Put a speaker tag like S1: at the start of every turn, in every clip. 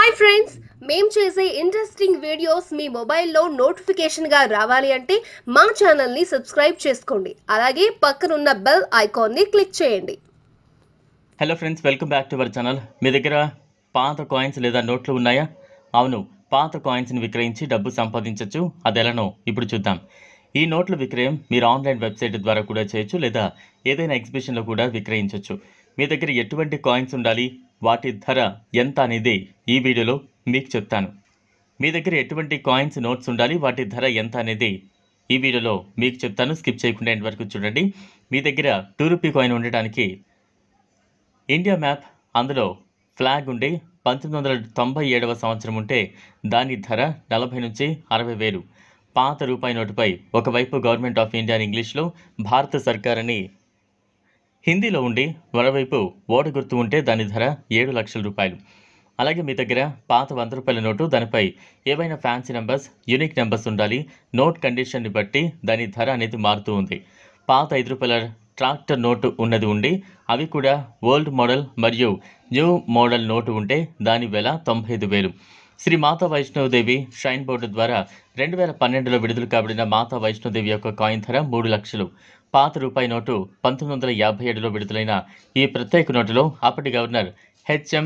S1: Hi friends, మేము చేసే interesting videos మీ మొబైల్లో నోటిఫికేషన్గా రావాలి అంటే మా ఛానల్ని సబ్స్క్రైబ్ చేసుకోండి. అలాగే పక్కనున్న బెల్ ఐకాన్ని క్లిక్ చేయండి.
S2: Hello friends, welcome back to our channel. మీ దగ్గర పాత కాయిన్స్ లేదా నోట్లు ఉన్నాయా? అవును, పాత కాయిన్స్ని విక్రయించి డబ్బు సంపాదించవచ్చు. అది ఎలానో ఇప్పుడు చూద్దాం. ఈ నోట్ల విక్రయం మీరు ఆన్లైన్ వెబ్సైట్ ద్వారా కూడా చేయొచ్చు, లేదా ఏదైనా ఎగ్జిబిషన్లో కూడా విక్రయించవచ్చు. మీ దగ్గర ఎటువంటి కాయిన్స్ ఉండాలి, వాటి ధర ఎంత అనేది ఈ వీడియోలో మీకు చెప్తాను. మీ దగ్గర ఎటువంటి కాయిన్స్ నోట్స్ ఉండాలి, వాటి ధర ఎంత అనేది ఈ వీడియోలో మీకు చెప్తాను. స్కిప్ చేయకుండా ఎండ్ వరకు చూడండి. మీ దగ్గర 2 రూపీ కాయిన్ ఉండటానికి ఇండియా మ్యాప్, అందులో ఫ్లాగ్ ఉండి 1997వ సంవత్సరం ఉంటే దాని ధర 40 నుంచి 60 వేలు. పాత రూపాయి నోటుపై ఒకవైపు గవర్నమెంట్ ఆఫ్ ఇండియా అని ఇంగ్లీష్లో, భారత సర్కార్ అని హిందీలో ఉండి మరోవైపు ఓట గుర్తు ఉంటే దాని ధర 7 లక్షల రూపాయలు. అలాగే మీ దగ్గర పాత 100 రూపాయల నోటు, దానిపై ఏవైనా ఫ్యాన్సీ నెంబర్స్, యూనిక్ నెంబర్స్ ఉండాలి. నోట్ కండిషన్ని బట్టి దాని ధర అనేది మారుతూ ఉంది. పాత 5 రూపాయల ట్రాక్టర్ నోటు ఉన్నది ఉండి, అవి కూడా ఓల్డ్ మోడల్ మరియు న్యూ మోడల్ నోటు ఉంటే దాని వెల 95,000. శ్రీ మాతా వైష్ణోదేవి షైన్ బోర్డు ద్వారా 2012లో విడుదల కాబడిన మాతా వైష్ణోదేవి యొక్క కాయిన్ ధర 3 లక్షలు. పాత రూపాయి నోటు 1957లో విడుదలైన ఈ ప్రత్యేక నోటులో అప్పటి గవర్నర్ హెచ్ఎం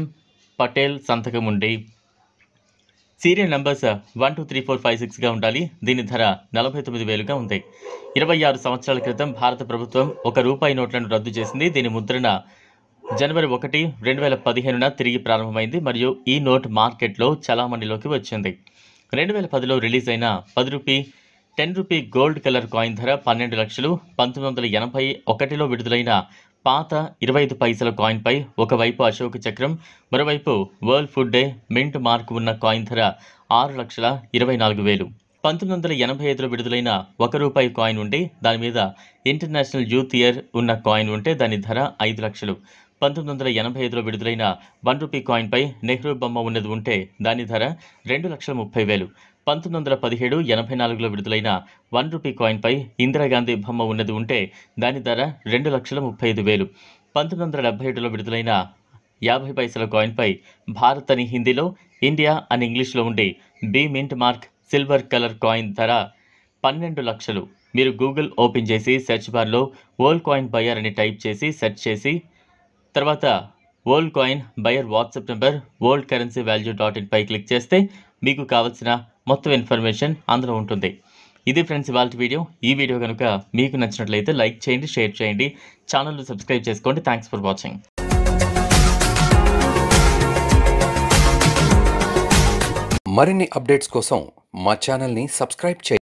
S2: పటేల్ సంతకం ఉండి సీరియల్ నంబర్స్ 1 2 3 4 5 6గా ఉండాలి. దీని ధర 49,000గా ఉంది. 26 సంవత్సరాల క్రితం భారత ప్రభుత్వం 1 రూపాయి నోట్లను రద్దు చేసింది. దీని ముద్రణ జనవరి 1, 2015న తిరిగి ప్రారంభమైంది మరియు ఈ నోట్ మార్కెట్లో చలామణిలోకి వచ్చింది. 2010లో రిలీజ్ అయిన 10 rupee 10 rupee gold colour coin ధర 12 లక్షలు. 1981లో విడుదలైన పాత 25 పైసల కాయిన్పై ఒకవైపు అశోక చక్రం, మరోవైపు world food day mint mark ఉన్న కాయిన్ ధర 6,24,000. 1985లో విడుదలైన 1 రూపాయి కాయిన్ ఉండి దాని మీద ఇంటర్నేషనల్ యూత్ ఇయర్ ఉన్న కాయిన్ ఉంటే దాని ధర 5 లక్షలు. 1985లో విడుదలైన 1 రూపీ కాయిన్పై నెహ్రూ బొమ్మ ఉన్నది ఉంటే దాని ధర 2,30,000. 1917, 84లో విడుదలైన 1 రూపీ కాయిన్పై ఇందిరాగాంధీ బొమ్మ ఉన్నది ఉంటే దాని ధర 2,35,000. 1977లో విడుదలైన 50 పైసల కాయిన్పై భారత్ అని హిందీలో, ఇండియా అని ఇంగ్లీష్లో ఉండి B mint mark silver colour coin ధర 12 లక్షలు. మీరు గూగుల్ ఓపెన్ చేసి సెర్చ్ బార్లో ఓల్డ్ కాయిన్ బయర్ అని టైప్ చేసి సెర్చ్ చేసి తర్వాత old coin buyer WhatsApp number worldcurrencyvalue.in పై క్లిక్ చేస్తే మీకు కావాల్సిన మొత్తం ఇన్ఫర్మేషన్ అందులో ఉంటుంది. ఇది ఫ్రెండ్స్ ఇవాల్టి వీడియో. ఈ వీడియో కనుక మీకు నచ్చినట్లయితే లైక్ చేయండి, షేర్ చేయండి, ఛానల్ని సబ్స్క్రైబ్ చేసుకోండి. Thanks for watching.
S3: మరిన్ని అప్డేట్స్ కోసం మా ఛానల్ని సబ్స్క్రైబ్ చేయండి.